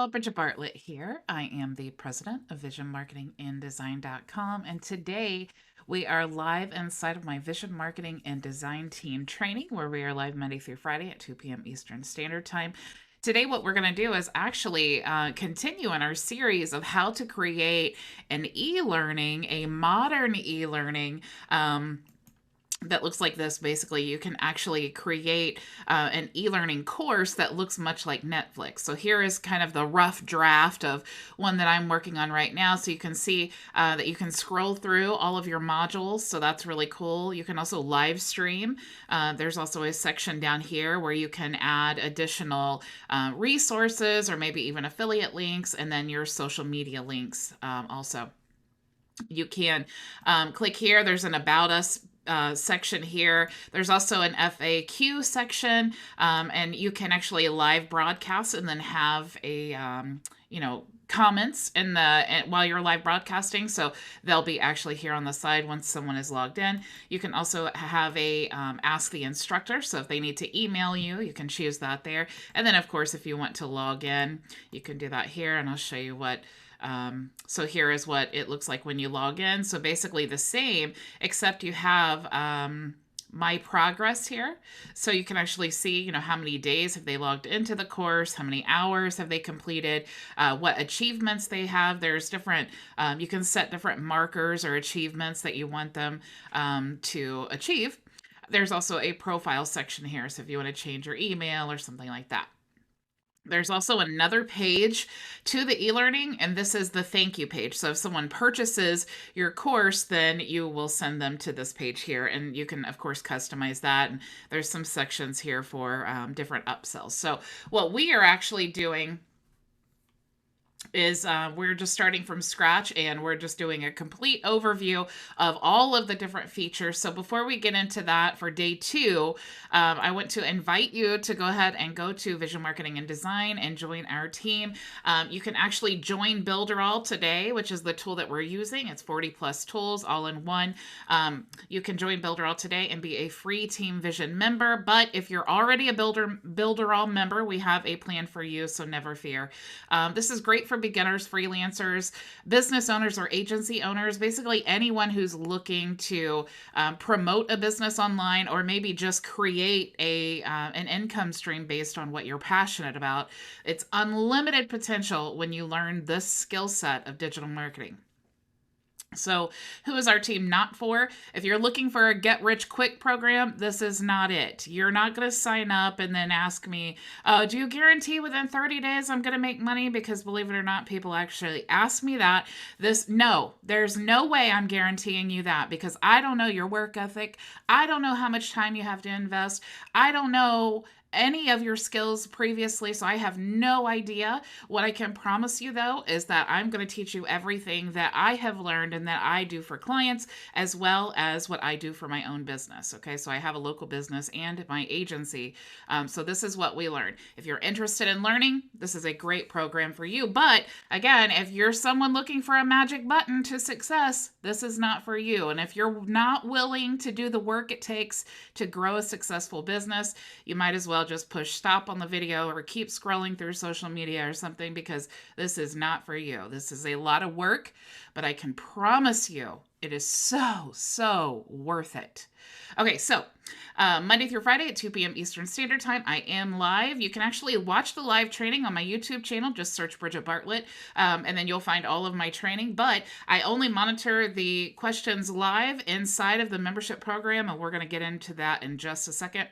Hello, Bridget Bartlett here. I am the president of visionmarketinganddesign.com, and today we are live inside of my Vision Marketing and Design Team training, where we are live Monday through Friday at 2 p.m. Eastern Standard Time. Today, what we're going to do is actually continue in our series of how to create an e-learning, a modern e-learning that looks like this. Basically, you can actually create an e-learning course that looks much like Netflix. So here is kind of the rough draft of one that I'm working on right now. So you can see that you can scroll through all of your modules. So that's really cool. You can also live stream. There's also a section down here where you can add additional resources or maybe even affiliate links, and then your social media links also. You can click here. There's an About Us section here. There's also an FAQ section, and you can actually live broadcast and then have a comments while you're live broadcasting. So they'll be actually here on the side once someone is logged in. You can also have a ask the instructor. So if they need to email you, you can choose that there. And then of course, if you want to log in, you can do that here, and I'll show you what. So here is what it looks like when you log in. So basically the same, except you have my progress here. So you can actually see, how many days have they logged into the course, how many hours have they completed, what achievements they have. There's different, you can set different markers or achievements that you want them to achieve. There's also a profile section here. So if you want to change your email or something like that. There's also another page to the e-learning, and this is the thank you page. So if someone purchases your course, then you will send them to this page here, and you can, of course, customize that. And there's some sections here for different upsells. So what we are actually doing is we're just starting from scratch, and we're just doing a complete overview of all of the different features. So before we get into that, for day 2, I want to invite you to go ahead and go to Vision Marketing and Design and join our team. You can actually join Builderall today, which is the tool that we're using. It's 40 plus tools all in one. You can join Builderall today and be a free Team Vision member. But if you're already a Builderall member, we have a plan for you, so never fear. This is great for beginners, freelancers, business owners, or agency owners, basically anyone who's looking to promote a business online, or maybe just create an income stream based on what you're passionate about. It's unlimited potential when you learn this skill set of digital marketing. So who is our team not for? If you're looking for a get-rich-quick program, this is not it. You're not going to sign up and then ask me, do you guarantee within 30 days I'm going to make money? Because believe it or not, people actually ask me that. No, there's no way I'm guaranteeing you that, because I don't know your work ethic. I don't know how much time you have to invest. I don't know any of your skills previously, so I have no idea. What I can promise you, though, is that I'm going to teach you everything that I have learned and that I do for clients, as well as what I do for my own business. Okay, so I have a local business and my agency. So this is what we learn. If you're interested in learning, this is a great program for you. But again, if you're someone looking for a magic button to success, this is not for you. And if you're not willing to do the work it takes to grow a successful business, you might as well just push stop on the video or keep scrolling through social media or something, because this is not for you. This is a lot of work, but I can promise you it is so worth it. Okay, so Monday through Friday at 2 p.m. Eastern Standard Time, I am live. You can actually watch the live training on my YouTube channel. Just search Bridget Bartlett, and then you'll find all of my training. But I only monitor the questions live inside of the membership program, and we're going to get into that in just a second.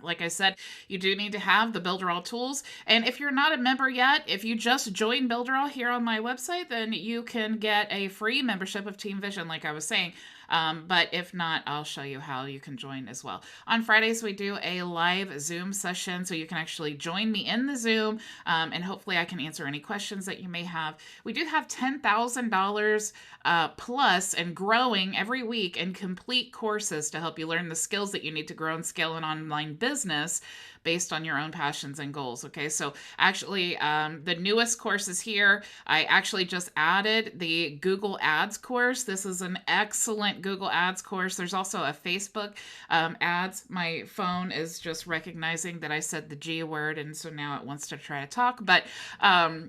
Like I said, you do need to have the Builderall tools. And if you're not a member yet, if you just join Builderall here on my website, then you can get a free membership of Team Vision, like I was saying. But if not, I'll show you how you can join as well. On Fridays, we do a live Zoom session, so you can actually join me in the Zoom, and hopefully I can answer any questions that you may have. We do have $10,000 plus and growing every week in complete courses to help you learn the skills that you need to grow and scale an online business based on your own passions and goals. Okay, so actually the newest course is here. I actually just added the Google Ads course. This is an excellent second Google Ads course. There's also a Facebook ads. My phone is just recognizing that I said the G word, and so now it wants to try to talk. But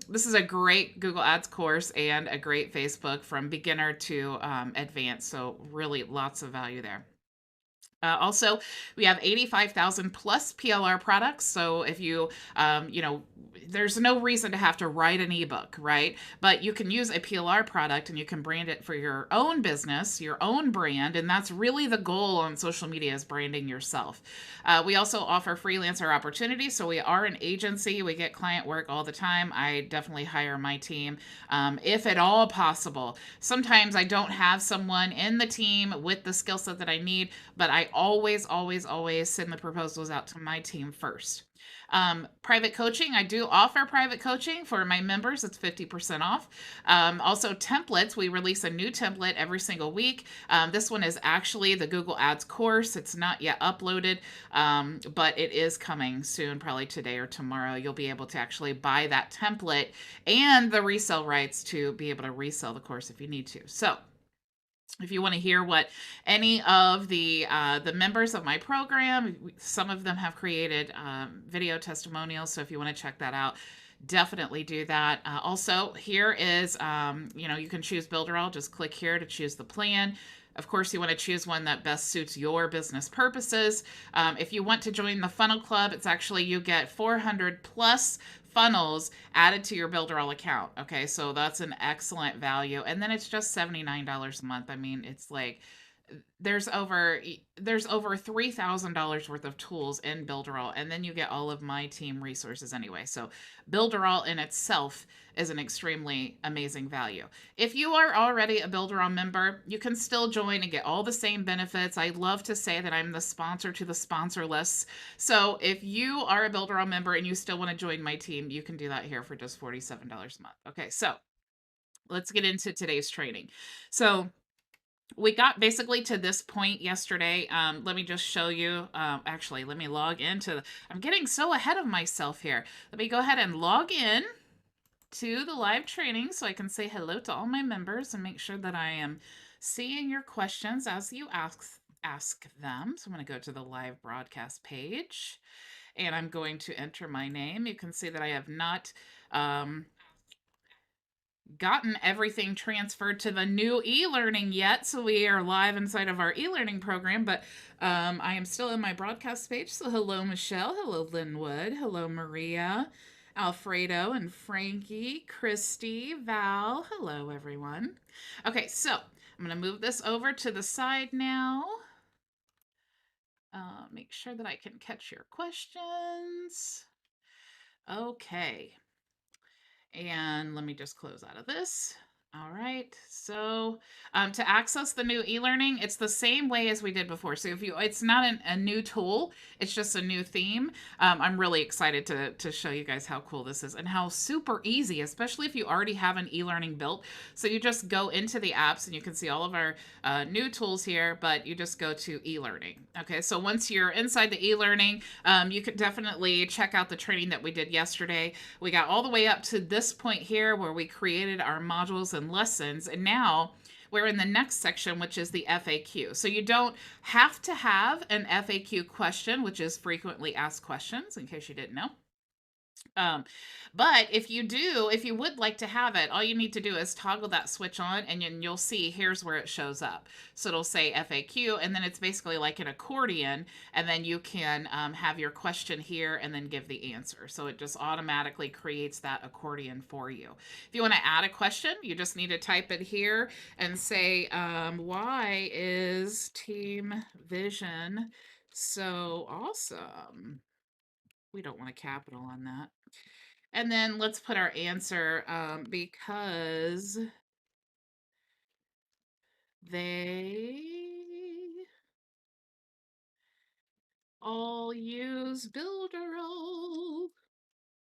this is a great Google Ads course and a great Facebook from beginner to advanced. So really lots of value there. Also, we have 85,000 plus PLR products. So if you, there's no reason to have to write an ebook, right? But you can use a PLR product and you can brand it for your own business, your own brand. And that's really the goal on social media, is branding yourself. We also offer freelancer opportunities. So we are an agency. We get client work all the time. I definitely hire my team if at all possible. Sometimes I don't have someone in the team with the skill set that I need, but I always send the proposals out to my team first. Private coaching. I do offer private coaching for my members. It's 50% off. Also templates. We release a new template every single week. This one is actually the Google Ads course. It's not yet uploaded, but it is coming soon, probably today or tomorrow. You'll be able to actually buy that template and the resale rights to be able to resell the course if you need to. So if you want to hear what any of the members of my program, some of them have created video testimonials. So if you want to check that out, definitely do that. Also, here is, you can choose Builderall. Just click here to choose the plan. Of course, you want to choose one that best suits your business purposes. If you want to join the funnel club, it's actually, you get 400 plus funnels added to your Builderall account. Okay, so that's an excellent value. And then it's just $79 a month. I mean, it's like there's over $3,000 worth of tools in Builderall, and then you get all of my team resources anyway. So Builderall in itself is an extremely amazing value. If you are already a Builderall member, you can still join and get all the same benefits. I love to say that I'm the sponsor to the sponsorless. So if you are a Builderall member and you still want to join my team, you can do that here for just $47 a month. Okay, so let's get into today's training. So we got basically to this point yesterday. Let me just show you. Actually, let me log into. I'm getting so ahead of myself here. Let me go ahead and log in to the live training so I can say hello to all my members and make sure that I am seeing your questions as you ask them. So I'm going to go to the live broadcast page and I'm going to enter my name. You can see that I have not gotten everything transferred to the new e-learning yet, so we are live inside of our e-learning program, but I am still in my broadcast page. So hello Michelle, hello Linwood, hello Maria, Alfredo and Frankie, Christy, Val, hello everyone. Okay, so I'm going to move this over to the side now. Make sure that I can catch your questions. Okay. And let me just close out of this. All right, so to access the new e-learning, it's the same way as we did before. So if it's not a new tool, it's just a new theme. I'm really excited to show you guys how cool this is and how super easy, especially if you already have an e-learning built. So you just go into the apps and you can see all of our new tools here, but you just go to e-learning. Okay, so once you're inside the e-learning, you can definitely check out the training that we did yesterday. We got all the way up to this point here where we created our modules and lessons, and now we're in the next section, which is the FAQ. So you don't have to have an FAQ question, which is frequently asked questions, in case you didn't know. But if you would like to have it, all you need to do is toggle that switch on and you'll see here's where it shows up. So it'll say FAQ, and then it's basically like an accordion, and then you can have your question here and then give the answer. So it just automatically creates that accordion for you. If you want to add a question, you just need to type it here and say, why is Team Vision so awesome? We don't want a capital on that. And then let's put our answer, because they all use Builderall.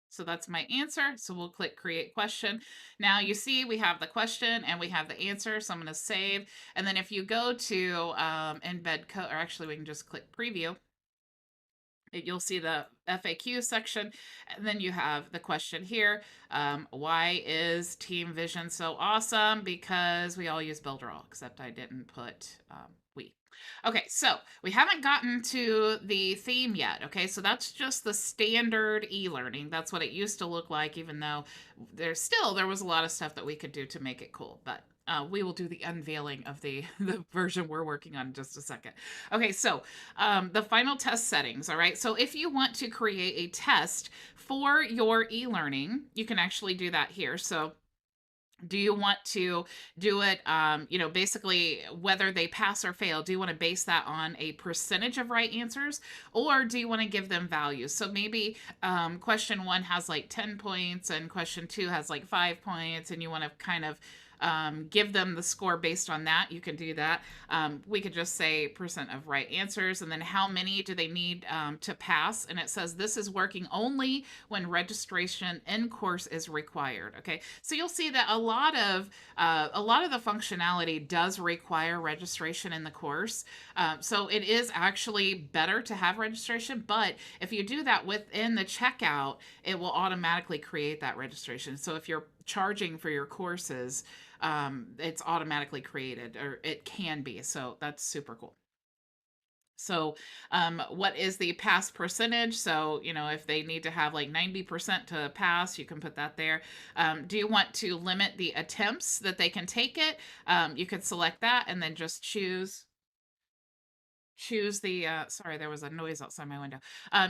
So that's my answer. So we'll click create question. Now you see we have the question and we have the answer. So I'm going to save. And then if you go to embed code, or actually we can just click preview. You'll see the FAQ section, and then you have the question here. Why is Team Vision so awesome? Because we all use Builderall, except I didn't put we. Okay, so we haven't gotten to the theme yet. Okay, so that's just the standard e-learning. That's what it used to look like, even though there was a lot of stuff that we could do to make it cool. But we will do the unveiling of the version we're working on in just a second. Okay, so the final test settings. All right, so if you want to create a test for your e-learning, you can actually do that here. So do you want to do it, basically whether they pass or fail? Do you want to base that on a percentage of right answers, or do you want to give them values? So maybe question 1 has like 10 points and question 2 has like 5 points, and you want to kind of give them the score based on that. You can do that. We could just say percent of right answers, and then how many do they need to pass? And it says this is working only when registration in course is required. Okay, so you'll see that a lot of the functionality does require registration in the course. So it is actually better to have registration, but if you do that within the checkout, it will automatically create that registration. So if you're charging for your courses, it's automatically created, or it can be. So that's super cool. So, what is the pass percentage? So, if they need to have like 90% to pass, you can put that there. Do you want to limit the attempts that they can take it? You could select that and then just choose the sorry, there was a noise outside my window.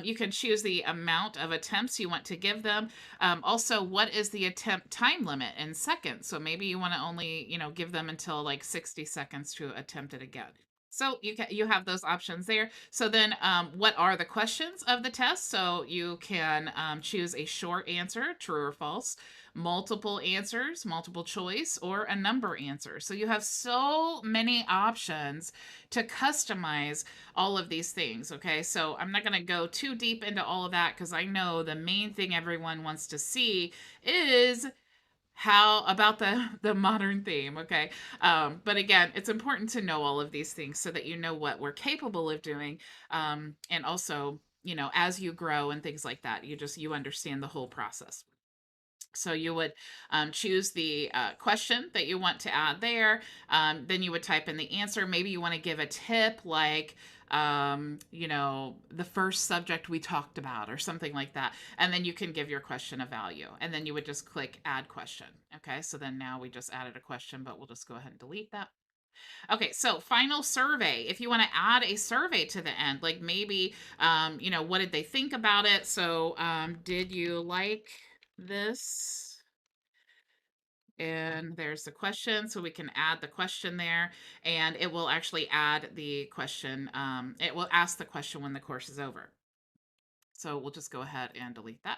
You can choose the amount of attempts you want to give them. Also, what is the attempt time limit in seconds? So maybe you want to only give them until like 60 seconds to attempt it again. So you have those options there. So then what are the questions of the test? So you can choose a short answer, true or false, multiple answers, multiple choice, or a number answer. So you have so many options to customize all of these things. Okay, so I'm not going to go too deep into all of that, because I know the main thing everyone wants to see is how about the modern theme. Okay, but again, it's important to know all of these things so that you know what we're capable of doing, and also as you grow and things like that, you understand the whole process. So you would choose the question that you want to add there. Then you would type in the answer. Maybe you want to give a tip like, the first subject we talked about, or something like that. And then you can give your question a value. And then you would just click add question. Okay, so then now we just added a question, but we'll just go ahead and delete that. Okay, so final survey. If you want to add a survey to the end, like maybe, what did they think about it? So, did you like this? And there's the question, so we can add the question there, and it will actually add the question. It will ask the question when the course is over. So we'll just go ahead and delete that.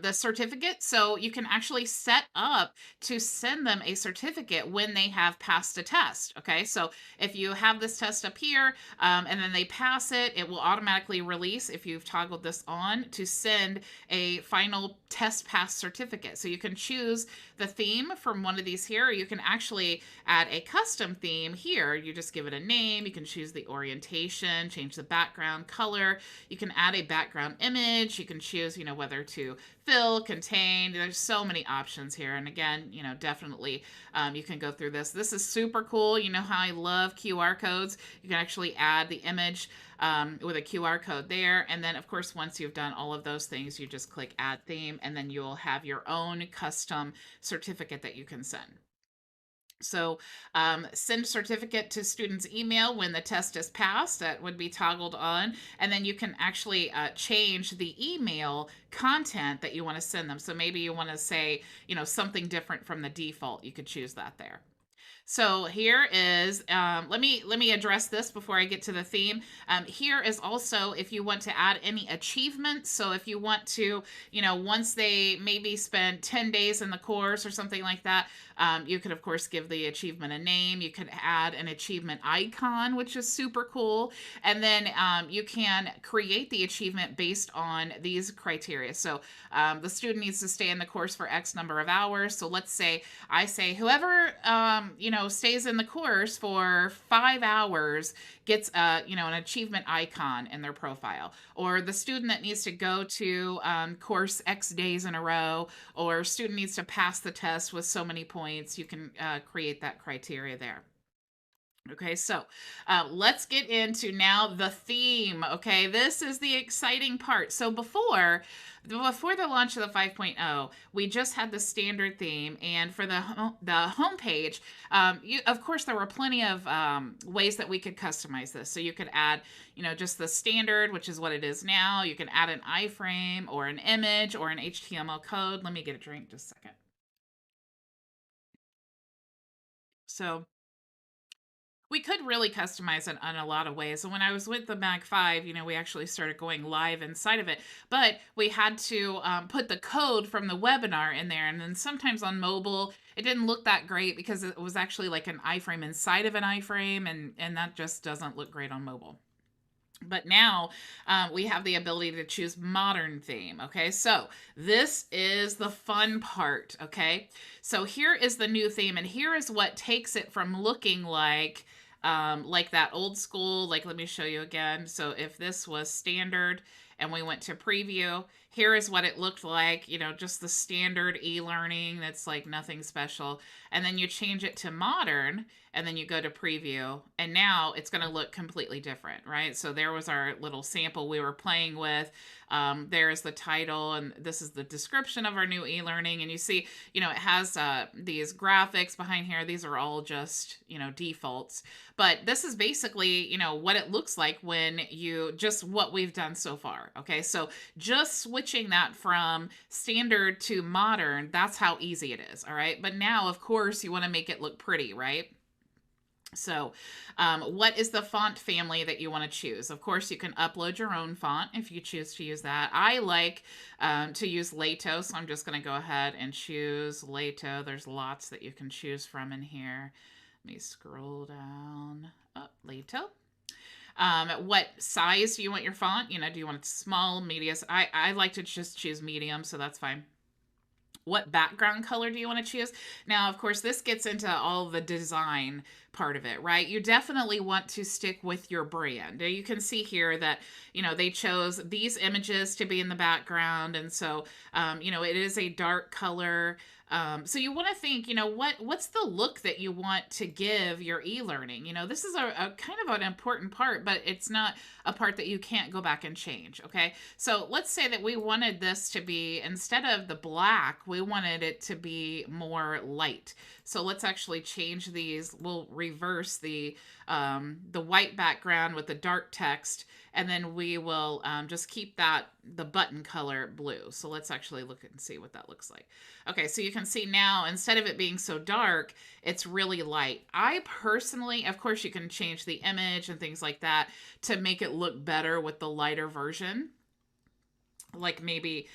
The certificate. So you can actually set up to send them a certificate when they have passed a test. Okay, so if you have this test up here, and then they pass it, it will automatically release, if you've toggled this on, to send a final test pass certificate. So you can choose the theme from one of these here, or you can actually add a custom theme here. You just give it a name. You can choose the orientation, change the background color. You can add a background image. You can choose, whether to fill, contain. There's so many options here. And again, definitely you can go through this. This is super cool. You know how I love QR codes. You can actually add the image with a QR code there. And then, of course, once you've done all of those things, you just click add theme, and then you'll have your own custom certificate that you can send. So send certificate to student's email when the test is passed. That would be toggled on. And then you can actually change the email content that you want to send them. So maybe you want to say, something different from the default. You could choose that there. So here is, let me address this before I get to the theme. Here is also if you want to add any achievements. So if you want to, once they maybe spend 10 days in the course or something like that, You could, of course, give the achievement a name. You could add an achievement icon, which is super cool. And then you can create the achievement based on these criteria. So the student needs to stay in the course for X number of hours. So let's say I say whoever stays in the course for 5 hours gets an achievement icon in their profile, or the student that needs to go to course X days in a row, or student needs to pass the test with so many points. You can create that criteria there. Okay, so let's get into now the theme. Okay, this is the exciting part. So before the launch of the 5.0, we just had the standard theme, and for the homepage, of course, there were plenty of ways that we could customize this. So you could add, just the standard, which is what it is now. You can add an iframe or an image or an HTML code. Let me get a drink just a second. So we could really customize it in a lot of ways. So when I was with the Mag 5, we actually started going live inside of it, but we had to put the code from the webinar in there. And then sometimes on mobile, it didn't look that great because it was actually like an iframe inside of an iframe, and that just doesn't look great on mobile. But now we have the ability to choose modern theme. Okay, so this is the fun part. Okay, so here is the new theme, and here is what takes it from looking like that old school. Like, let me show you again. So if this was standard and we went to preview, here is what it looked like, just the standard e-learning that's like nothing special. And then you change it to modern, and then you go to preview, and now it's going to look completely different, right? So there was our little sample we were playing with. There's the title, and this is the description of our new e-learning. And you see, it has these graphics behind here. These are all just, defaults. But this is basically, what it looks like when just what we've done so far. Okay, so just switching that from standard to modern, that's how easy it is. All right, but now, of course, you want to make it look pretty, right? So what is the font family that you want to choose? Of course, you can upload your own font if you choose to use that. I like to use Lato, so I'm just going to go ahead and choose Lato. There's lots that you can choose from in here. Let me scroll down. Oh, Lato. What size do you want your font? Do you want it small, medium? I like to just choose medium, so that's fine. What background color do you want to choose? Now, of course, this gets into all the design part of it, right? You definitely want to stick with your brand. You can see here that, they chose these images to be in the background. And so, it is a dark color. So you want to think, what's the look that you want to give your e-learning? This is a kind of an important part, but it's not a part that you can't go back and change. Okay. So let's say that we wanted this to be, instead of the black, we wanted it to be more light. So let's actually change these. We'll reverse the white background with the dark text, and then we will just keep the button color blue. So let's actually look and see what that looks like. Okay, so you can see now, instead of it being so dark, it's really light. I personally, of course, you can change the image and things like that to make it look better with the lighter version. Like maybe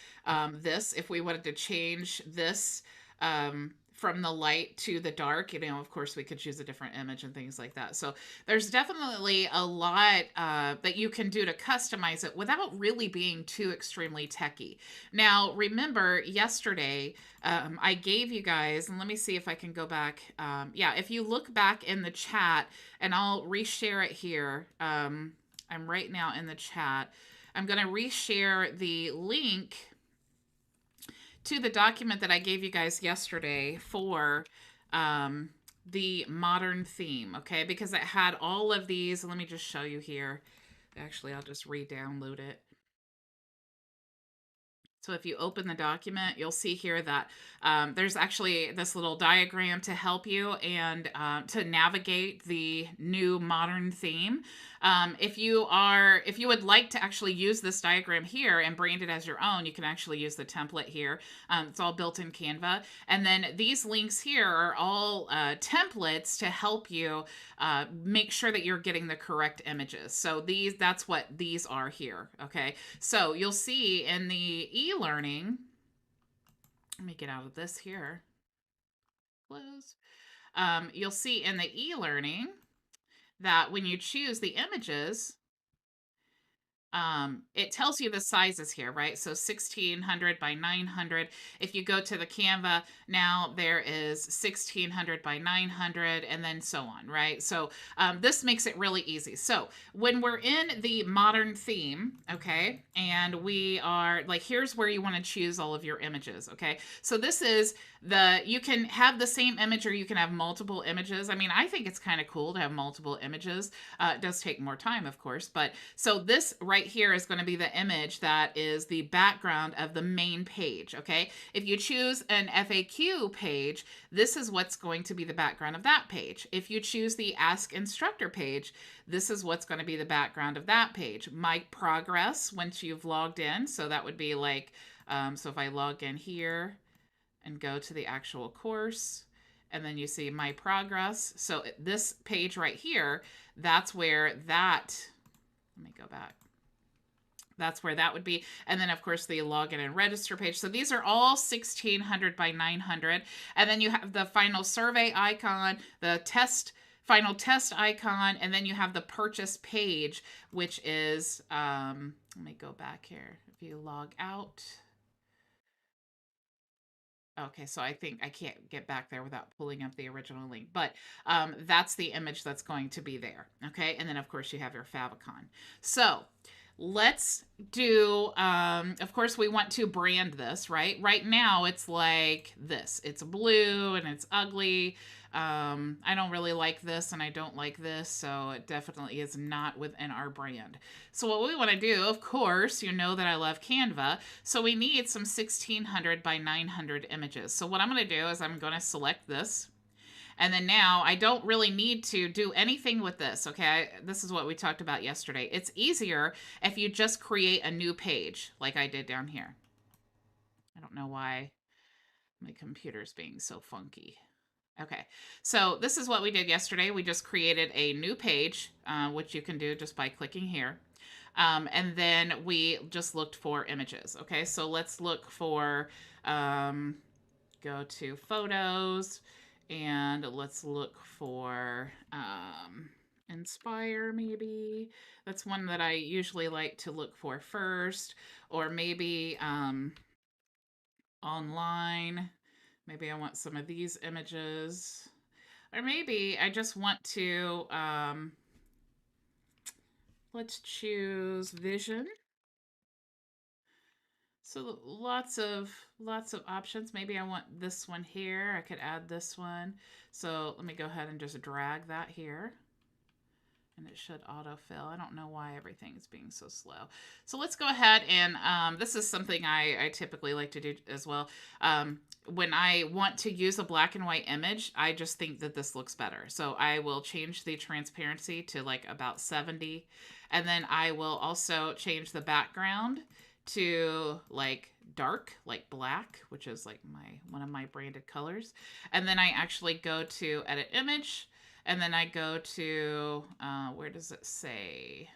this, if we wanted to change this from the light to the dark, of course, we could choose a different image and things like that. So there's definitely a lot that you can do to customize it without really being too extremely techy. Now, remember yesterday, I gave you guys, and let me see if I can go back. If you look back in the chat, and I'll reshare it here. I'm right now in the chat. I'm going to reshare the link to the document that I gave you guys yesterday for the modern theme, okay? Because it had all of these. Let me just show you here. Actually, I'll just re-download it. So if you open the document, you'll see here that there's actually this little diagram to help you and to navigate the new modern theme. If you would like to actually use this diagram here and brand it as your own, you can actually use the template here. It's all built in Canva. And then these links here are all templates to help you make sure that you're getting the correct images. So that's what these are here. Okay. So you'll see in the e-learning, let me get out of this here. close. You'll see in the e-learning that when you choose the images, it tells you the sizes here, right? So 1600 by 900. If you go to the Canva, now there is 1600 by 900 and then so on, right? So this makes it really easy. So when we're in the modern theme, okay, and we are like, here's where you want to choose all of your images, okay? So this is you can have the same image or you can have multiple images. I mean, I think it's kind of cool to have multiple images. It does take more time, of course, but so this right here is going to be the image that is the background of the main page, okay? If you choose an FAQ page, this is what's going to be the background of that page. If you choose the Ask Instructor page, this is what's going to be the background of that page. My progress once you've logged in, so that would be like, so if I log in here and go to the actual course, and then you see my progress. So this page right here, that's where that, let me go back. That's where that would be. And then, of course, the login and register page. So these are all 1600 by 900. And then you have the final survey icon, the final test icon, and then you have the purchase page, which is, let me go back here. If you log out. Okay, so I think I can't get back there without pulling up the original link, but that's the image that's going to be there. Okay, and then of course you have your favicon. So let's do, of course we want to brand this, right? Right now it's like this. It's blue and it's ugly. I don't really like this and I don't like this, so it definitely is not within our brand. So what we want to do, of course, you know that I love Canva, so we need some 1600 by 900 images. So what I'm going to do is I'm going to select this. And then now I don't really need to do anything with this, okay? This is what we talked about yesterday. It's easier if you just create a new page like I did down here. I don't know why my computer's being so funky. Okay, so this is what we did yesterday. We just created a new page, which you can do just by clicking here. And then we just looked for images. Okay, so let's look for, go to photos, and let's look for inspire maybe. That's one that I usually like to look for first, or maybe online. Maybe I want some of these images, or maybe I just want to, let's choose vision. So lots of options. Maybe I want this one here. I could add this one. So let me go ahead and just drag that here. And it should autofill. I don't know why everything is being so slow. So let's go ahead and this is something I typically like to do as well. When I want to use a black and white image, I just think that this looks better. So I will change the transparency to like about 70. And then I will also change the background to like dark, like black, which is like one of my branded colors. And then I actually go to edit image, and then I go to where does it say?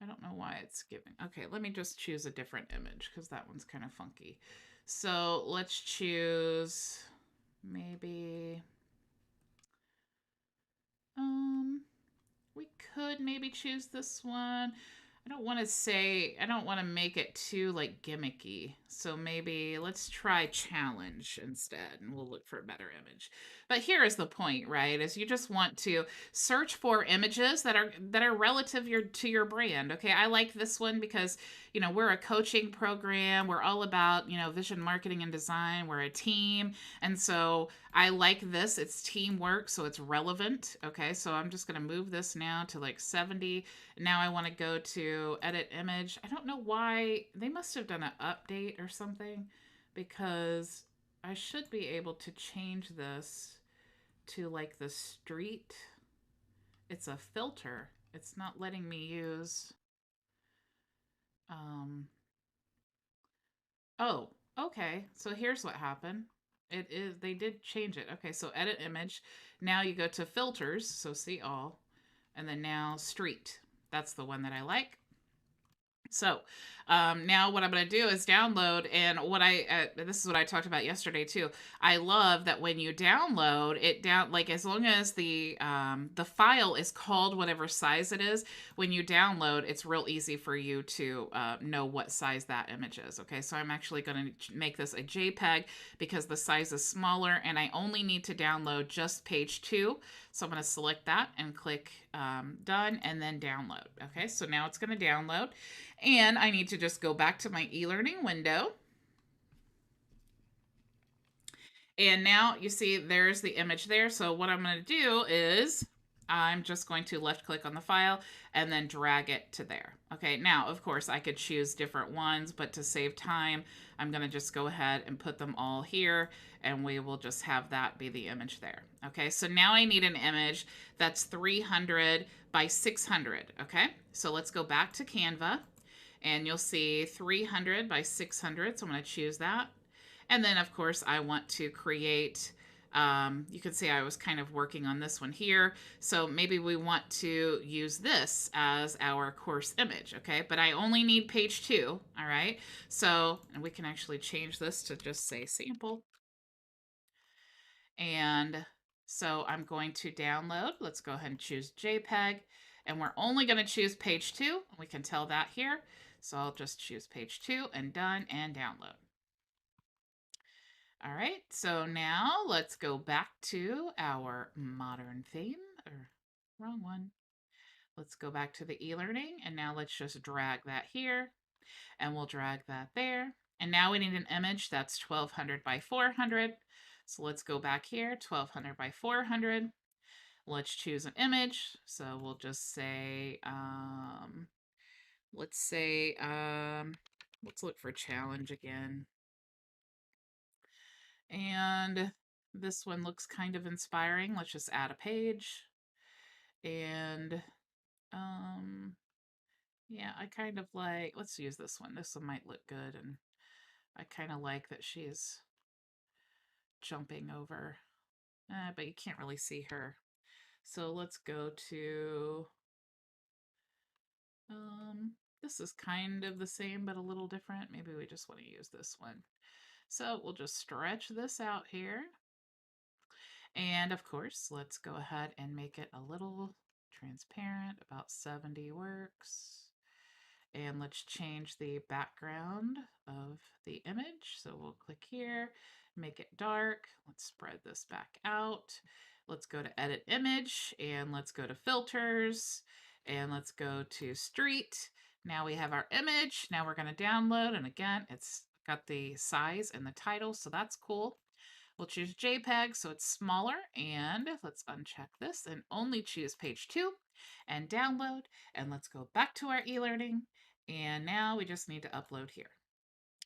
I don't know why it's giving. Okay, let me just choose a different image because that one's kind of funky. So let's choose maybe we could maybe choose this one. I don't want to make it too like gimmicky. So maybe let's try challenge instead, and we'll look for a better image. But here is the point, right? Is you just want to search for images that are relative to your brand. Okay, I like this one because, you know, we're a coaching program. We're all about, you know, vision marketing and design. We're a team. And so I like this. It's teamwork, so it's relevant. Okay, so I'm just going to move this now to like 70. Now I want to go to edit image. I don't know why. They must have done an update or something, because I should be able to change this to like the street. It's a filter. It's not letting me use. Oh, okay. So here's what happened. They did change it. Okay, so edit image. Now you go to filters, so see all, and then now street. That's the one that I like. So Now what I'm going to do is download, and this is what I talked about yesterday too. I love that when you download it like as long as the file is called whatever size it is, when you download, it's real easy for you to know what size that image is. Okay, so I'm actually going to make this a JPEG because the size is smaller, and I only need to download just page 2. So I'm going to select that and click done, and then download. Okay, so now it's going to download, and I need to just go back to my eLearning window. And now you see there's the image there. So what I'm going to do is I'm just going to left click on the file and then drag it to there. Okay, now of course I could choose different ones, but to save time, I'm going to just go ahead and put them all here, and we will just have that be the image there. Okay, so now I need an image that's 300 by 600. Okay, so let's go back to Canva, and you'll see 300 by 600. So I'm going to choose that. And then, of course, I want to create, you can see I was kind of working on this one here. So maybe we want to use this as our course image, okay? But I only need page 2, all right? So, and we can actually change this to just say sample. And so I'm going to download. Let's go ahead and choose JPEG. And we're only going to choose page 2. We can tell that here. So I'll just choose page 2 and done and download. All right, so now let's go back to our modern theme, or wrong one. Let's go back to the eLearning, and now let's just drag that here, and we'll drag that there. And now we need an image that's 1200 by 400. So let's go back here, 1200 by 400. Let's choose an image. So we'll just say, let's look for challenge again. And this one looks kind of inspiring. Let's just add a page. And yeah, I kind of like, let's use this one. This one might look good. And I kind of like that she's jumping over, but you can't really see her. So let's go to, this is kind of the same, but a little different. Maybe we just want to use this one. So we'll just stretch this out here. And of course, let's go ahead and make it a little transparent. About 70 works. And let's change the background of the image. So we'll click here, make it dark. Let's spread this back out. Let's go to edit image, and let's go to filters, and let's go to street. Now we have our image. Now we're going to download, and again, it's got the size and the title, so that's cool. We'll choose JPEG so it's smaller, and let's uncheck this and only choose page 2 and download, and let's go back to our eLearning, and now we just need to upload here.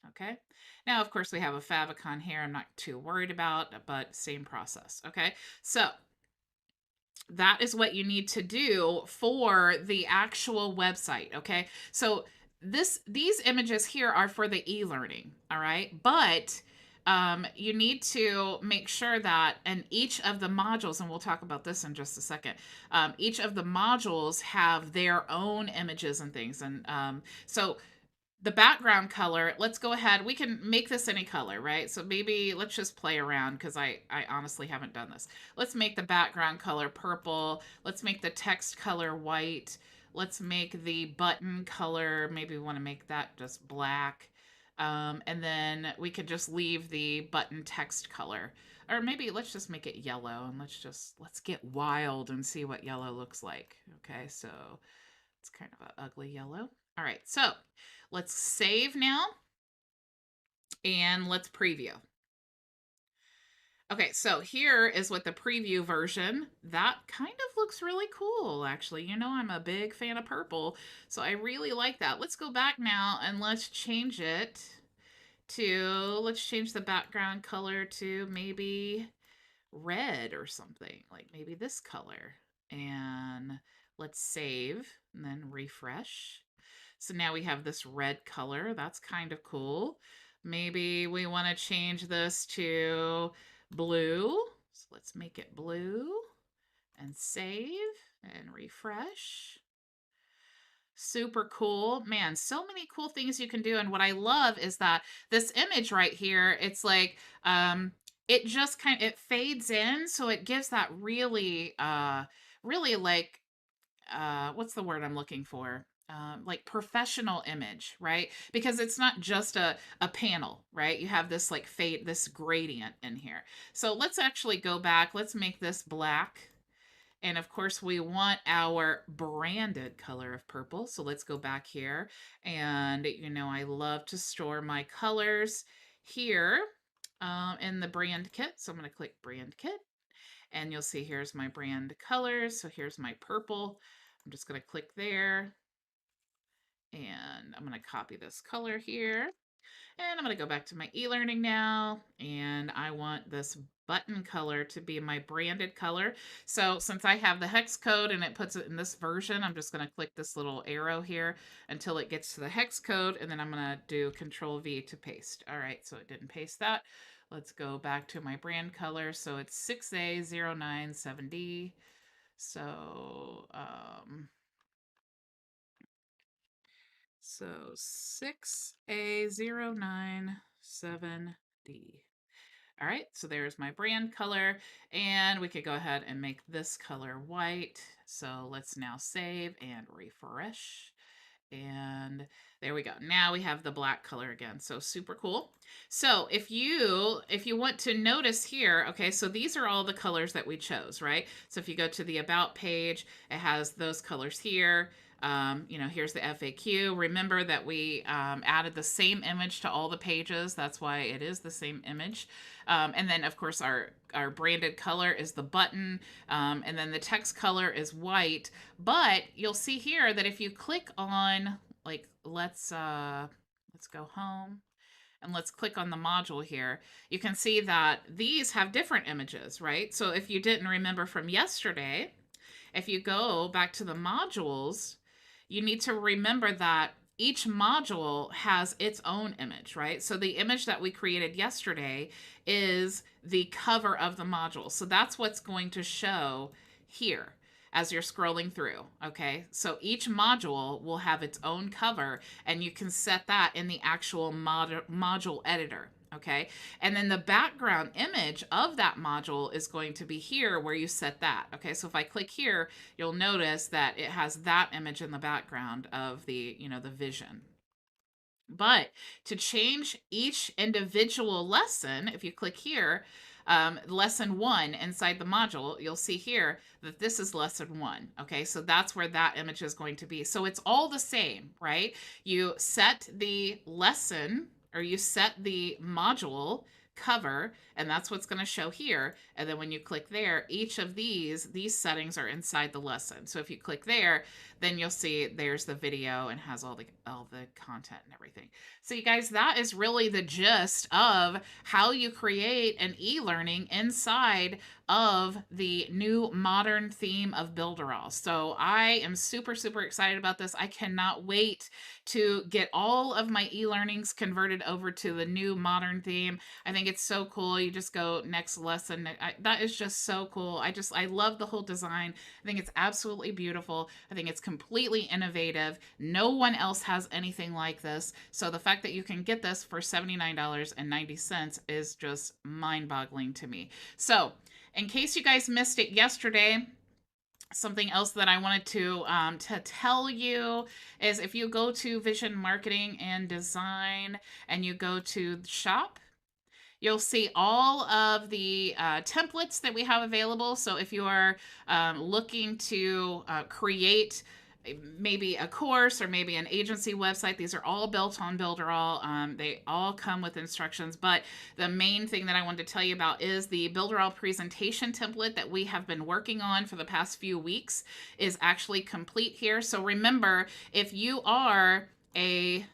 Okay, now of course we have a favicon here I'm not too worried about, but same process. Okay, so that is what you need to do for the actual website. Okay, so these images here are for the eLearning, all right, but you need to make sure that in each of the modules, and we'll talk about this in just a second, each of the modules have their own images and things. And so the background color, let's go ahead. We can make this any color, right? So maybe let's just play around because I honestly haven't done this. Let's make the background color purple. Let's make the text color white. Let's make the button color, maybe we want to make that just black. And then we could just leave the button text color, or maybe let's just make it yellow, and let's get wild and see what yellow looks like. Okay, so it's kind of an ugly yellow. All right, so let's save now, and let's preview. Okay, so here is what the preview version, that kind of looks really cool, actually. You know, I'm a big fan of purple, so I really like that. Let's go back now, and let's change it to, let's change the background color to maybe red or something, like maybe this color. And let's save and then refresh. So now we have this red color. That's kind of cool. Maybe we want to change this to blue. So let's make it blue and save and refresh. Super cool. Man, so many cool things you can do. And what I love is that this image right here, it's like it just it fades in, so it gives that really really like what's the word I'm looking for? Like professional image, right? Because it's not just a panel, right? You have this like fade, this gradient in here. So let's actually go back. Let's make this black. And of course, we want our branded color of purple. So let's go back here. And, you know, I love to store my colors here in the brand kit. So I'm going to click brand kit. And you'll see here's my brand colors. So here's my purple. I'm just going to click there. And I'm going to copy this color here. And I'm going to go back to my eLearning now, and I want this button color to be my branded color. So since I have the hex code and it puts it in this version, I'm just going to click this little arrow here until it gets to the hex code, and then I'm going to do Control V to paste. All right, so it didn't paste that. Let's go back to my brand color. So it's 6A097D. So, 6A097D. All right, so there's my brand color, and we could go ahead and make this color white. So let's now save and refresh. And there we go. Now we have the black color again. So super cool. So if you want to notice here, okay, so these are all the colors that we chose, right? So if you go to the About page, it has those colors here. You know, here's the FAQ. Remember that we added the same image to all the pages. That's why it is the same image. And then, of course, our branded color is the button, and then the text color is white. But you'll see here that if you click on, like, let's go home. And let's click on the module here. You can see that these have different images, right? So if you didn't remember from yesterday, if you go back to the modules, you need to remember that each module has its own image, right? So the image that we created yesterday is the cover of the module. So that's what's going to show here as you're scrolling through, okay? So each module will have its own cover, and you can set that in the actual module editor, okay? And then the background image of that module is going to be here where you set that, okay? So if I click here, you'll notice that it has that image in the background of the, you know, the vision. But to change each individual lesson, if you click here, lesson 1 inside the module, you'll see here that this is lesson 1. Okay, so that's where that image is going to be. So it's all the same, right? You set the lesson, or you set the module cover, and that's what's going to show here. And then when you click there, each of these settings are inside the lesson. So if you click there, then you'll see there's the video and has all the content and everything. So you guys, that is really the gist of how you create an e-learning inside of the new modern theme of Builderall. So I am super, super excited about this. I cannot wait to get all of my e-learnings converted over to the new modern theme. I think it's so cool. You just go next lesson. That is just so cool. I love the whole design. I think it's absolutely beautiful. I think it's completely innovative. No one else has anything like this. So the fact that you can get this for $79.90 is just mind-boggling to me. So in case you guys missed it yesterday, something else that I wanted to tell you is if you go to Vision Marketing and Design and you go to Shop, you'll see all of the templates that we have available. So if you are looking to create maybe a course or maybe an agency website, these are all built on Builderall. They all come with instructions, but the main thing that I wanted to tell you about is the Builderall presentation template that we have been working on for the past few weeks is actually complete here. So remember, if you are a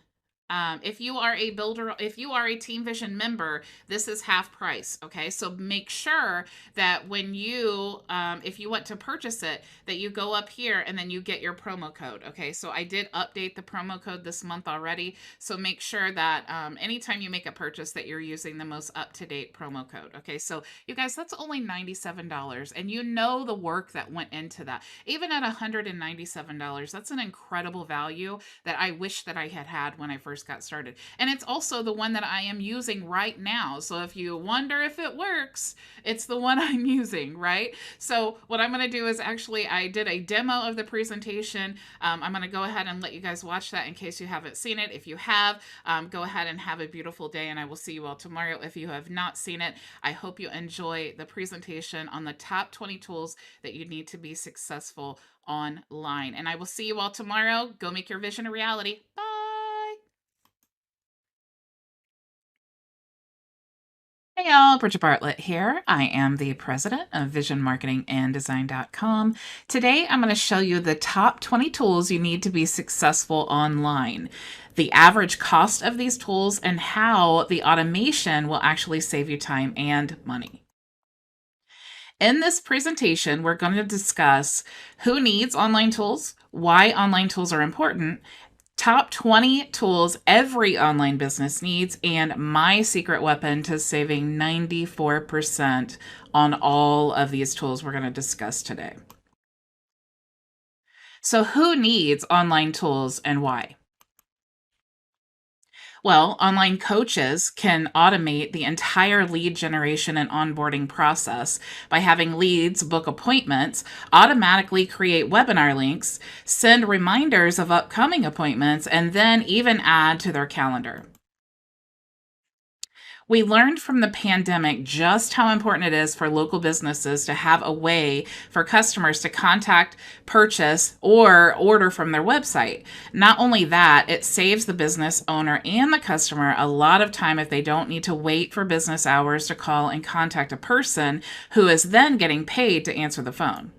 If you are a builder, if you are a Team Vision member, this is half price. Okay, so make sure that when you, if you want to purchase it, that you go up here and then you get your promo code. Okay, so I did update the promo code this month already. So make sure that anytime you make a purchase, that you're using the most up-to-date promo code. Okay, so you guys, that's only $97, and you know the work that went into that. Even at $197, that's an incredible value that I wish that I had had when I first got started. And it's also the one that I am using right now. So if you wonder if it works, it's the one I'm using, right? So what I'm going to do is actually, I did a demo of the presentation. I'm going to go ahead and let you guys watch that in case you haven't seen it. If you have, go ahead and have a beautiful day, and I will see you all tomorrow. If you have not seen it, I hope you enjoy the presentation on the top 20 tools that you need to be successful online. And I will see you all tomorrow. Go make your vision a reality. Bye. Hey y'all, Bridget Bartlett here. I am the president of visionmarketinganddesign.com. Today I'm going to show you the top 20 tools you need to be successful online, the average cost of these tools, and how the automation will actually save you time and money. In this presentation, we're going to discuss who needs online tools, why online tools are important, top 20 tools every online business needs, and my secret weapon to saving 94% on all of these tools we're going to discuss today. So who needs online tools and why? Well, online coaches can automate the entire lead generation and onboarding process by having leads book appointments, automatically create webinar links, send reminders of upcoming appointments, and then even add to their calendar. We learned from the pandemic just how important it is for local businesses to have a way for customers to contact, purchase, or order from their website. Not only that, it saves the business owner and the customer a lot of time if they don't need to wait for business hours to call and contact a person who is then getting paid to answer the phone.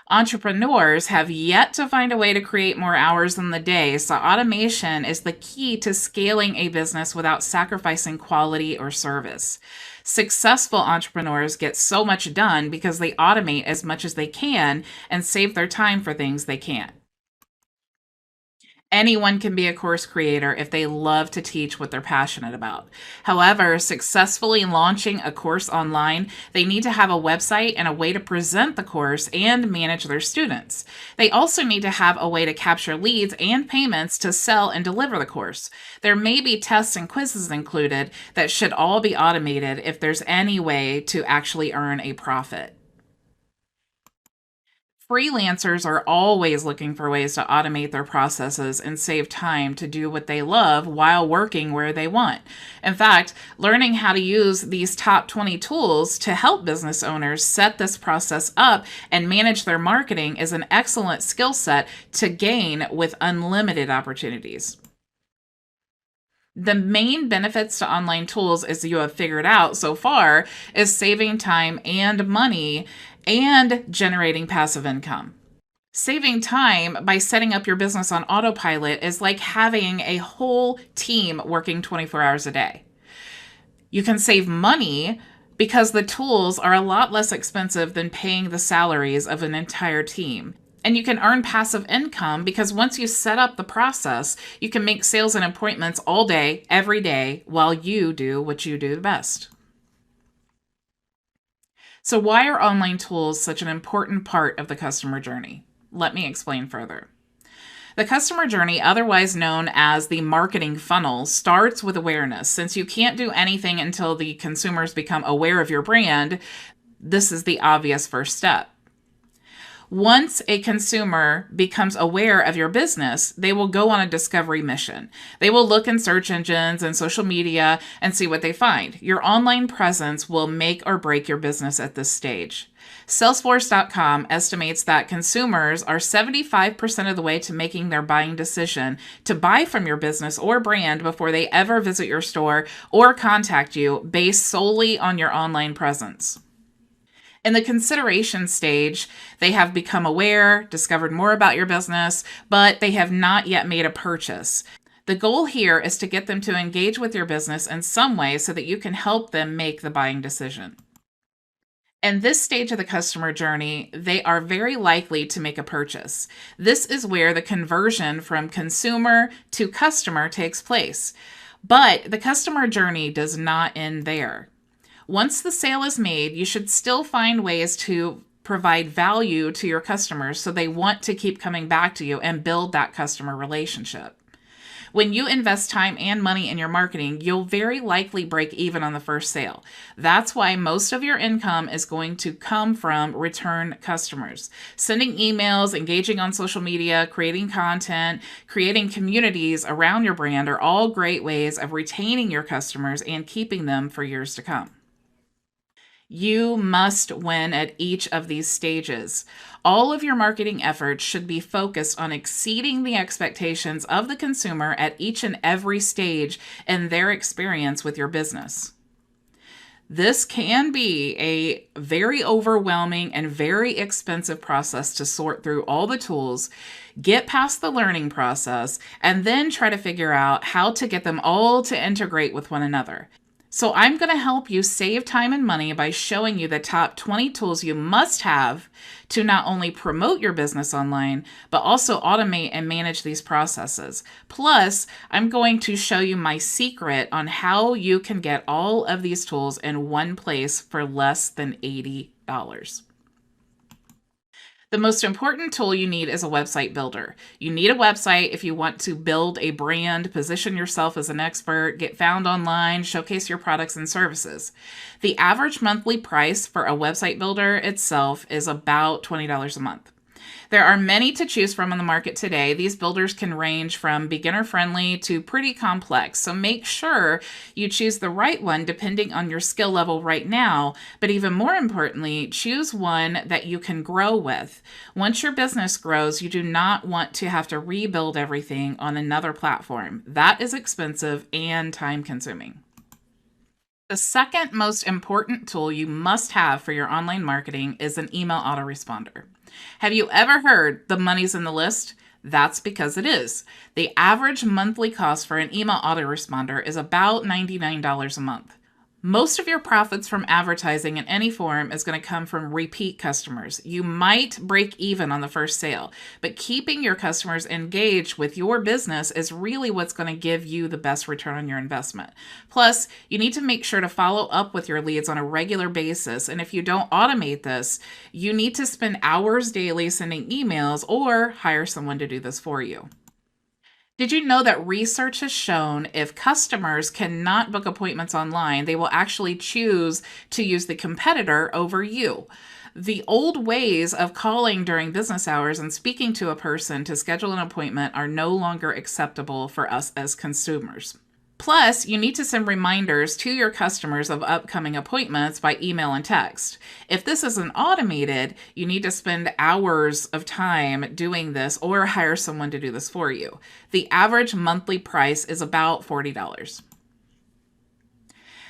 Entrepreneurs have yet to find a way to create more hours in the day, so automation is the key to scaling a business without sacrificing quality or service. Successful entrepreneurs get so much done because they automate as much as they can and save their time for things they can't. Anyone can be a course creator if they love to teach what they're passionate about. However, successfully launching a course online, they need to have a website and a way to present the course and manage their students. They also need to have a way to capture leads and payments to sell and deliver the course. There may be tests and quizzes included that should all be automated if there's any way to actually earn a profit. Freelancers are always looking for ways to automate their processes and save time to do what they love while working where they want. In fact, learning how to use these top 20 tools to help business owners set this process up and manage their marketing is an excellent skill set to gain with unlimited opportunities. The main benefits to online tools, as you have figured out so far, is saving time and money and generating passive income. Saving time by setting up your business on autopilot is like having a whole team working 24 hours a day. You can save money because the tools are a lot less expensive than paying the salaries of an entire team. And you can earn passive income because once you set up the process, you can make sales and appointments all day, every day, while you do what you do the best. So why are online tools such an important part of the customer journey? Let me explain further. The customer journey, otherwise known as the marketing funnel, starts with awareness. Since you can't do anything until the consumers become aware of your brand, this is the obvious first step. Once a consumer becomes aware of your business, they will go on a discovery mission. They will look in search engines and social media and see what they find. Your online presence will make or break your business at this stage. Salesforce.com estimates that consumers are 75% of the way to making their buying decision to buy from your business or brand before they ever visit your store or contact you based solely on your online presence. In the consideration stage, they have become aware, discovered more about your business, but they have not yet made a purchase. The goal here is to get them to engage with your business in some way so that you can help them make the buying decision. In this stage of the customer journey, they are very likely to make a purchase. This is where the conversion from consumer to customer takes place. But the customer journey does not end there. Once the sale is made, you should still find ways to provide value to your customers so they want to keep coming back to you and build that customer relationship. When you invest time and money in your marketing, you'll very likely break even on the first sale. That's why most of your income is going to come from return customers. Sending emails, engaging on social media, creating content, creating communities around your brand are all great ways of retaining your customers and keeping them for years to come. You must win at each of these stages. All of your marketing efforts should be focused on exceeding the expectations of the consumer at each and every stage in their experience with your business. This can be a very overwhelming and very expensive process to sort through all the tools, get past the learning process, and then try to figure out how to get them all to integrate with one another. So I'm going to help you save time and money by showing you the top 20 tools you must have to not only promote your business online, but also automate and manage these processes. Plus, I'm going to show you my secret on how you can get all of these tools in one place for less than $80. The most important tool you need is a website builder. You need a website if you want to build a brand, position yourself as an expert, get found online, showcase your products and services. The average monthly price for a website builder itself is about $20 a month. There are many to choose from on the market today. These builders can range from beginner-friendly to pretty complex, so make sure you choose the right one depending on your skill level right now, but even more importantly, choose one that you can grow with. Once your business grows, you do not want to have to rebuild everything on another platform. That is expensive and time-consuming. The second most important tool you must have for your online marketing is an email autoresponder. Have you ever heard the money's in the list? That's because it is. The average monthly cost for an email autoresponder is about $99 a month. Most of your profits from advertising in any form is going to come from repeat customers. You might break even on the first sale, but keeping your customers engaged with your business is really what's going to give you the best return on your investment. Plus, you need to make sure to follow up with your leads on a regular basis. And if you don't automate this, you need to spend hours daily sending emails or hire someone to do this for you. Did you know that research has shown if customers cannot book appointments online, they will actually choose to use the competitor over you? The old ways of calling during business hours and speaking to a person to schedule an appointment are no longer acceptable for us as consumers. Plus, you need to send reminders to your customers of upcoming appointments by email and text. If this isn't automated, you need to spend hours of time doing this or hire someone to do this for you. The average monthly price is about $40.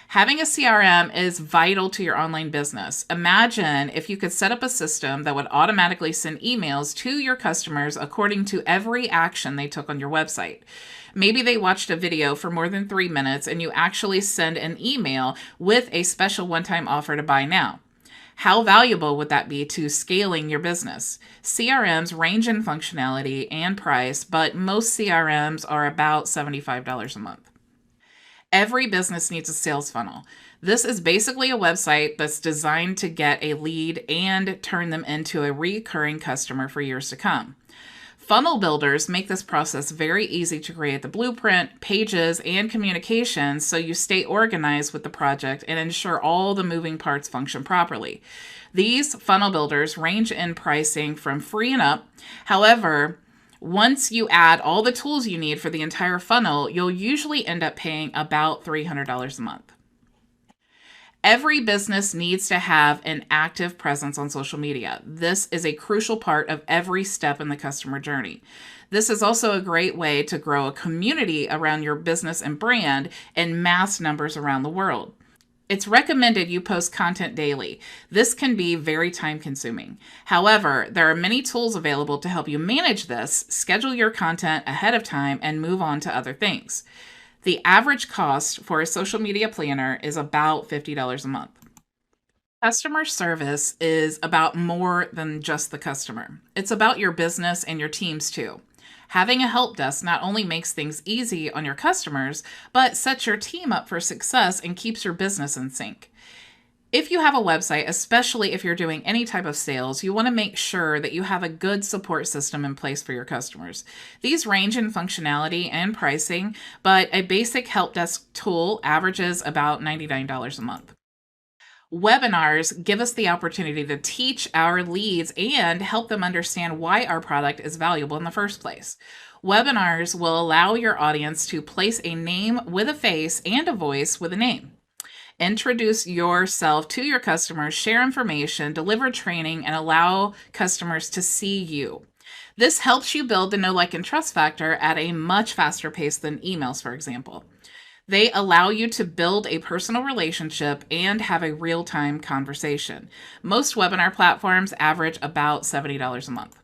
Having a CRM is vital to your online business. Imagine if you could set up a system that would automatically send emails to your customers according to every action they took on your website. Maybe they watched a video for more than 3 minutes and you actually send an email with a special one-time offer to buy now. How valuable would that be to scaling your business? CRMs range in functionality and price, but most CRMs are about $75 a month. Every business needs a sales funnel. This is basically a website that's designed to get a lead and turn them into a recurring customer for years to come. Funnel builders make this process very easy to create the blueprint, pages, and communications so you stay organized with the project and ensure all the moving parts function properly. These funnel builders range in pricing from free and up. However, once you add all the tools you need for the entire funnel, you'll usually end up paying about $300 a month. Every business needs to have an active presence on social media. This is a crucial part of every step in the customer journey. This is also a great way to grow a community around your business and brand in mass numbers around the world. It's recommended you post content daily. This can be very time consuming. However, there are many tools available to help you manage this, schedule your content ahead of time, and move on to other things. The average cost for a social media planner is about $50 a month. Customer service is about more than just the customer. It's about your business and your teams too. Having a help desk not only makes things easy on your customers, but sets your team up for success and keeps your business in sync. If you have a website, especially if you're doing any type of sales, you want to make sure that you have a good support system in place for your customers. These range in functionality and pricing, but a basic help desk tool averages about $99 a month. Webinars give us the opportunity to teach our leads and help them understand why our product is valuable in the first place. Webinars will allow your audience to place a name with a face and a voice with a name. Introduce yourself to your customers, share information, deliver training, and allow customers to see you. This helps you build the know, like, and trust factor at a much faster pace than emails, for example. They allow you to build a personal relationship and have a real-time conversation. Most webinar platforms average about $70 a month.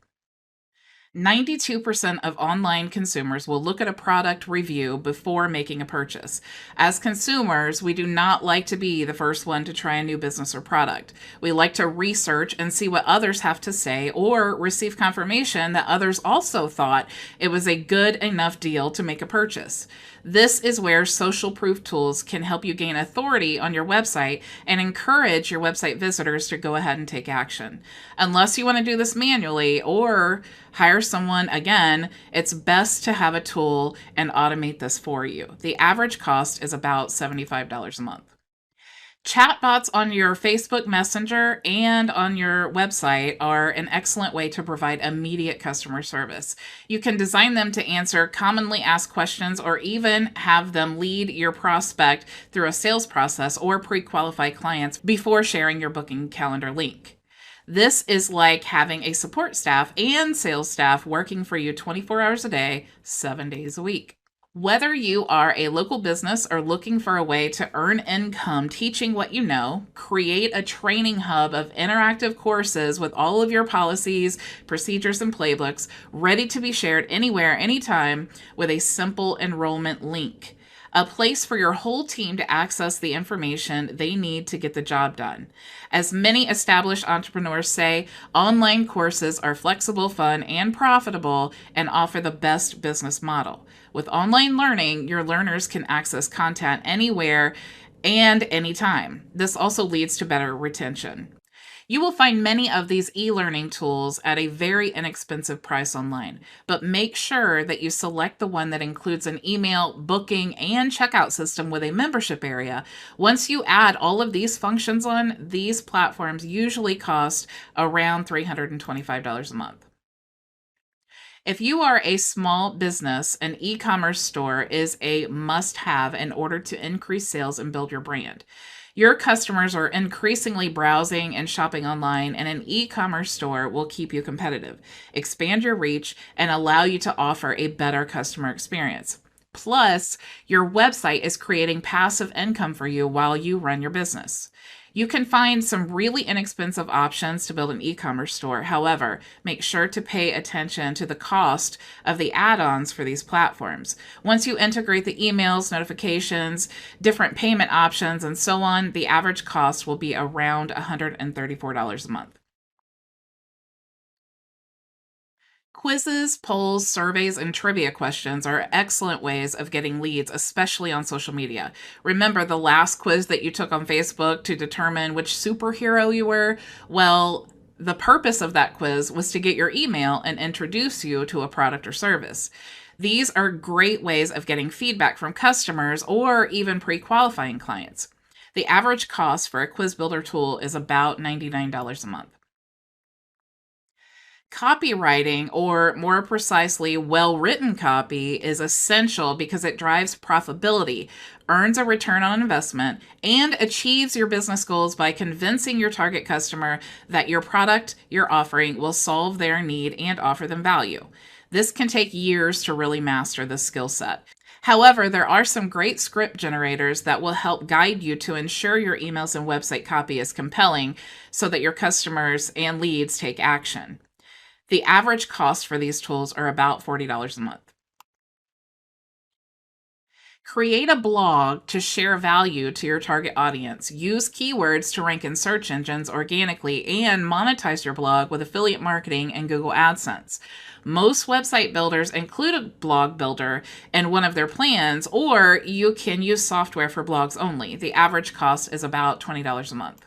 92% of online consumers will look at a product review before making a purchase. As consumers, we do not like to be the first one to try a new business or product. We like to research and see what others have to say or receive confirmation that others also thought it was a good enough deal to make a purchase. This is where social proof tools can help you gain authority on your website and encourage your website visitors to go ahead and take action. Unless you want to do this manually or hire someone, again, it's best to have a tool and automate this for you. The average cost is about $75 a month. Chatbots on your Facebook Messenger and on your website are an excellent way to provide immediate customer service. You can design them to answer commonly asked questions or even have them lead your prospect through a sales process or pre-qualify clients before sharing your booking calendar link. This is like having a support staff and sales staff working for you 24 hours a day, 7 days a week. Whether you are a local business or looking for a way to earn income teaching what you know, create a training hub of interactive courses with all of your policies, procedures, and playbooks ready to be shared anywhere, anytime with a simple enrollment link. A place for your whole team to access the information they need to get the job done. As many established entrepreneurs say, online courses are flexible, fun, and profitable and offer the best business model. With online learning, your learners can access content anywhere and anytime. This also leads to better retention. You will find many of these e-learning tools at a very inexpensive price online, but make sure that you select the one that includes an email, booking, and checkout system with a membership area. Once you add all of these functions on, these platforms usually cost around $325 a month. If you are a small business, an e-commerce store is a must-have in order to increase sales and build your brand. Your customers are increasingly browsing and shopping online, and an e-commerce store will keep you competitive, expand your reach, and allow you to offer a better customer experience. Plus, your website is creating passive income for you while you run your business. You can find some really inexpensive options to build an e-commerce store. However, make sure to pay attention to the cost of the add-ons for these platforms. Once you integrate the emails, notifications, different payment options, and so on, the average cost will be around $134 a month. Quizzes, polls, surveys, and trivia questions are excellent ways of getting leads, especially on social media. Remember the last quiz that you took on Facebook to determine which superhero you were? Well, the purpose of that quiz was to get your email and introduce you to a product or service. These are great ways of getting feedback from customers or even pre-qualifying clients. The average cost for a quiz builder tool is about $99 a month. Copywriting, or more precisely, well-written copy, is essential because it drives profitability, earns a return on investment, and achieves your business goals by convincing your target customer that your product you're offering will solve their need and offer them value. This can take years to really master this skill set. However, there are some great script generators that will help guide you to ensure your emails and website copy is compelling so that your customers and leads take action. The average cost for these tools are about $40 a month. Create a blog to share value to your target audience. Use keywords to rank in search engines organically and monetize your blog with affiliate marketing and Google AdSense. Most website builders include a blog builder in one of their plans, or you can use software for blogs only. The average cost is about $20 a month.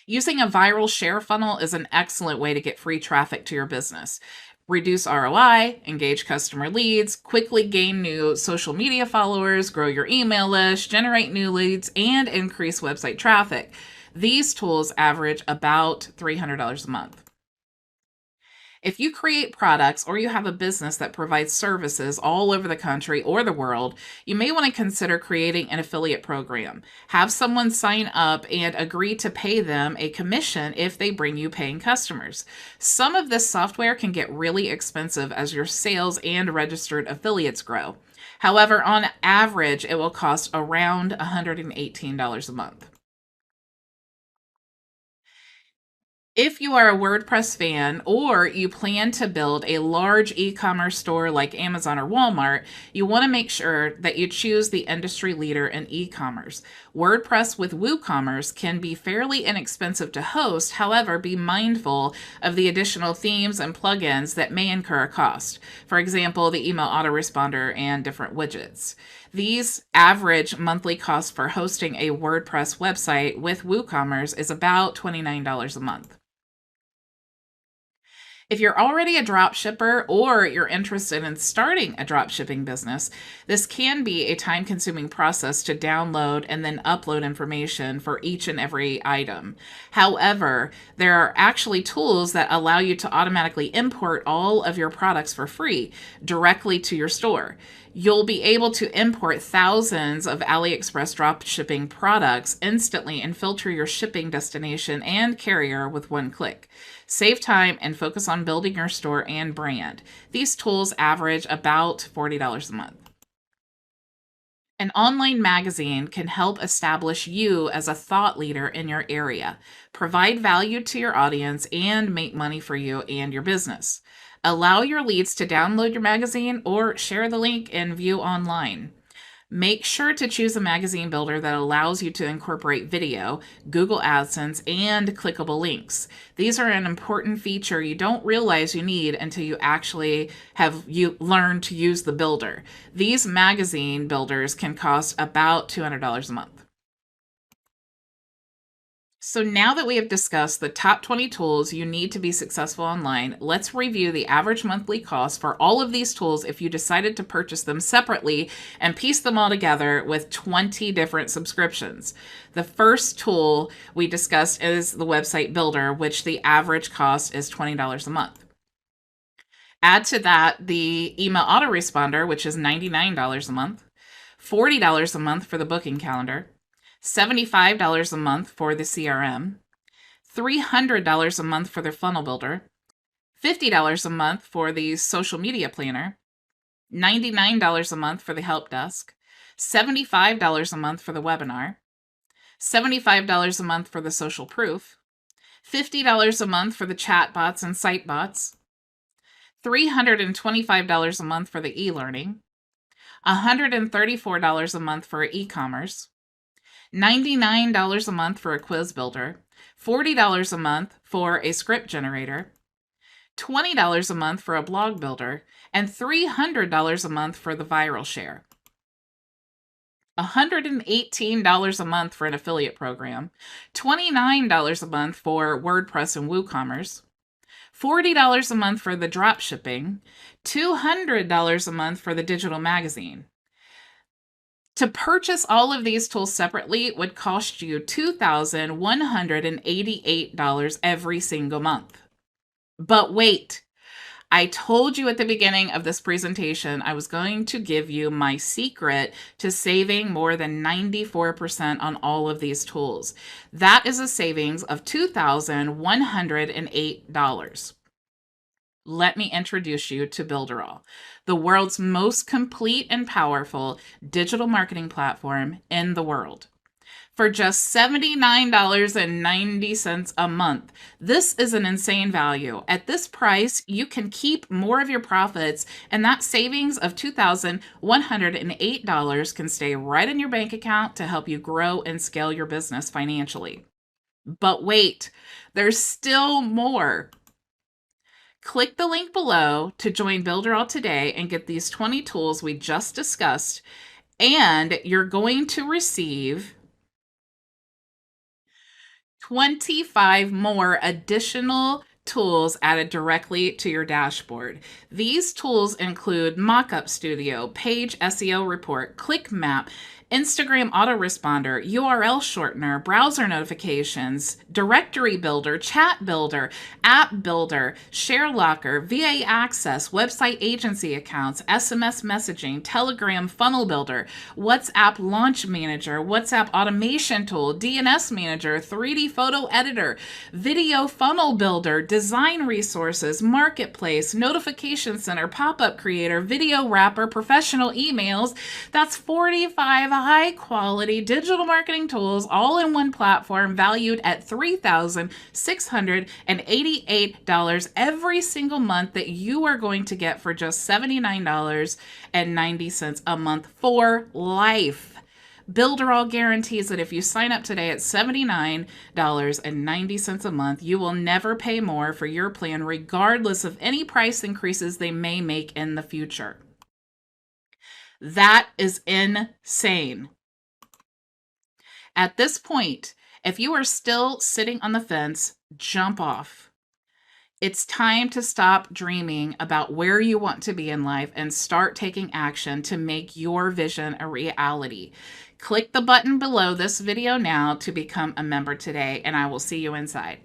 Using a viral share funnel is an excellent way to get free traffic to your business. Reduce ROI, engage customer leads, quickly gain new social media followers, grow your email list, generate new leads, and increase website traffic. These tools average about $300 a month. If you create products or you have a business that provides services all over the country or the world, you may want to consider creating an affiliate program. Have someone sign up and agree to pay them a commission if they bring you paying customers. Some of this software can get really expensive as your sales and registered affiliates grow. However, on average, it will cost around $118 a month. If you are a WordPress fan or you plan to build a large e-commerce store like Amazon or Walmart, you want to make sure that you choose the industry leader in e-commerce. WordPress with WooCommerce can be fairly inexpensive to host. However, be mindful of the additional themes and plugins that may incur a cost. For example, the email autoresponder and different widgets. These average monthly costs for hosting a WordPress website with WooCommerce is about $29 a month. If you're already a drop shipper or you're interested in starting a drop shipping business, this can be a time-consuming process to download and then upload information for each and every item. However, there are actually tools that allow you to automatically import all of your products for free directly to your store. You'll be able to import thousands of AliExpress drop shipping products instantly and filter your shipping destination and carrier with one click. Save time and focus on building your store and brand. These tools average about $40 a month. An online magazine can help establish you as a thought leader in your area, provide value to your audience, and make money for you and your business. Allow your leads to download your magazine or share the link and view online. Make sure to choose a magazine builder that allows you to incorporate video, Google AdSense, and clickable links. These are an important feature you don't realize you need until you actually learn to use the builder. These magazine builders can cost about $200 a month. So now that we have discussed the top 20 tools you need to be successful online, let's review the average monthly cost for all of these tools if you decided to purchase them separately and piece them all together with 20 different subscriptions. The first tool we discussed is the website builder, which the average cost is $20 a month. Add to that the email autoresponder, which is $99 a month, $40 a month for the booking calendar, $75 a month for the CRM, $300 a month for the funnel builder, $50 a month for the social media planner, $99 a month for the help desk, $75 a month for the webinar, $75 a month for the social proof, $50 a month for the chat bots and site bots, $325 a month for the eLearning, $134 a month for e-commerce, $99 a month for a quiz builder, $40 a month for a script generator, $20 a month for a blog builder, and $300 a month for the viral share. $118 a month for an affiliate program, $29 a month for WordPress and WooCommerce, $40 a month for the drop shipping, $200 a month for the digital magazine. To purchase all of these tools separately would cost you $2,188 every single month. But wait, I told you at the beginning of this presentation I was going to give you my secret to saving more than 94% on all of these tools. That is a savings of $2,108. Let me introduce you to Builderall, the world's most complete and powerful digital marketing platform in the world. For just $79.90 a month. This is an insane value. At this price, you can keep more of your profits, and that savings of $2,108 can stay right in your bank account to help you grow and scale your business financially. But wait, there's still more. Click the link below to join Builderall today and get these 20 tools we just discussed, and you're going to receive 25 more additional tools added directly to your dashboard. These tools include Mockup Studio, Page SEO Report, Click Map, Instagram Autoresponder, URL Shortener, Browser Notifications, Directory Builder, Chat Builder, App Builder, Share Locker, VA Access, Website Agency Accounts, SMS Messaging, Telegram Funnel Builder, WhatsApp Launch Manager, WhatsApp Automation Tool, DNS Manager, 3D Photo Editor, Video Funnel Builder, Design Resources, Marketplace, Notification Center, Pop-Up Creator, Video Wrapper, Professional Emails. That's 45 high-quality digital marketing tools all in one platform valued at $3,688 every single month that you are going to get for just $79.90 a month for life. Builderall guarantees that if you sign up today at $79.90 a month, you will never pay more for your plan, regardless of any price increases they may make in the future. That is insane. At this point, if you are still sitting on the fence, jump off. It's time to stop dreaming about where you want to be in life and start taking action to make your vision a reality. Click the button below this video now to become a member today, and I will see you inside.